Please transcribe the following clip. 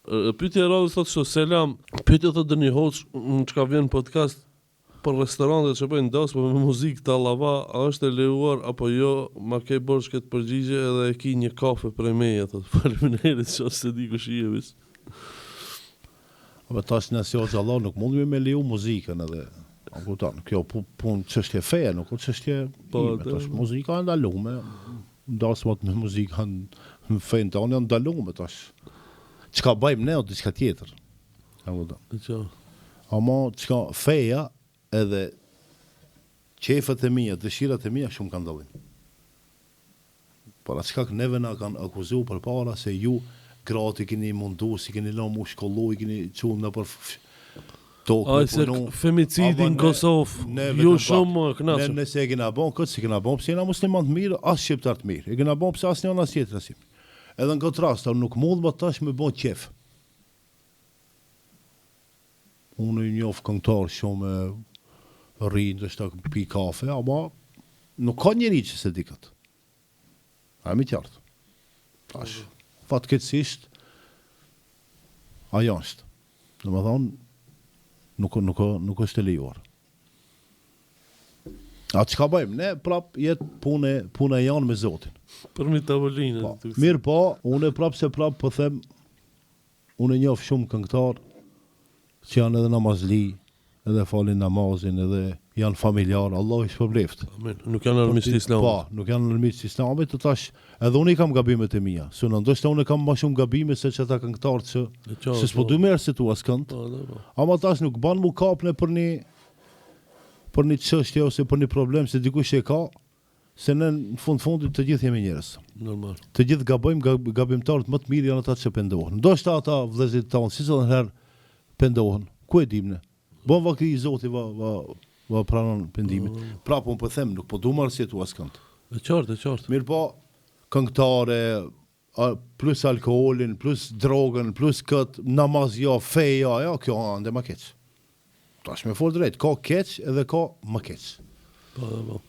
Pyetja e radhës thotë kështu, selam, pyetje thotë dëni hoç, çka vjen podcast për restorantet që bëjnë das, po me muzikë të allava, a është e lejuar apo jo, ma ke borç këtë përgjigje edhe e ki një kafe prej meje, thotë. Faleminderit që se di kush i jevis. Po tash nëse o xhallah nuk mund me leju muzikën edhe. A kupton, kjo punë çështje feje, nuk është çështje. Po tash muzika është ndaluar. Dasmat me muzikën në fen tonë janë ndaluar tash. Çka bëjmë ne o diçka tjetër. A kupton. Ama çka feja edhe qefët e mia, dëshirat e mia shumë kanë dallim. Por atë çka neve na kanë akuzuar përpara se ju gratë keni mundu, si keni lënë mu shkollu, keni çuar në për tokë. Ai se femicidin në Kosovë, ju shumë kënaqur. Nëse e kena bën këtë, si kena bën, pse jena musliman të mirë, as shqiptar të mirë. E kena bën pse asnjë as tjetër asim. Edhe në këtë rast, nuk mund më tash me bën qef. Unë i njoh këngëtar shumë rrinë, ndoshta pi kafe, ama nuk ka njeri që se di këtë. A mi qartë. Tash, fatkeqësisht, ajo është. Domethënë, nuk është e lejuar. A çka bëjmë? Ne prap jetë punë janë me Zotin. Për mi tavolinë. Mirë po, unë prap po them, unë njoh shumë këngëtar që janë edhe namazli, edhe falin namazin, edhe janë familjar, Allah i shpërbleft. Amen. Nuk janë armiqtë islamit. Po, nuk janë armiqtë islamit, të tash, edhe unë i kam gabimet e mia. Sunë, ndoshta unë kam më shumë gabime se çata këngëtarë që s'po du me arsitu askënd. Ama tash nuk ban mu kapne për një çështje ose për një problem se dikush e ka, se në fundit të gjithë jemi njerëz. Normal. Të gjithë gabojmë, gabimtarët më të mirë janë ata që pendohen. Ndoshta ata vëllezërit tonë si çdo herë pendohen. Ku e dim ne? Bon vakti i Zotit va pranon pendimin. Prapë unë po them, nuk po du marr si tu askënd. E qartë. Mirë po, këngëtare, plus alkoolin, plus drogën, plus këtë, namaz jo, feja, ja, kjo ande ma keq. Tash me fort drejt, ka keq edhe ka ma keq. Po.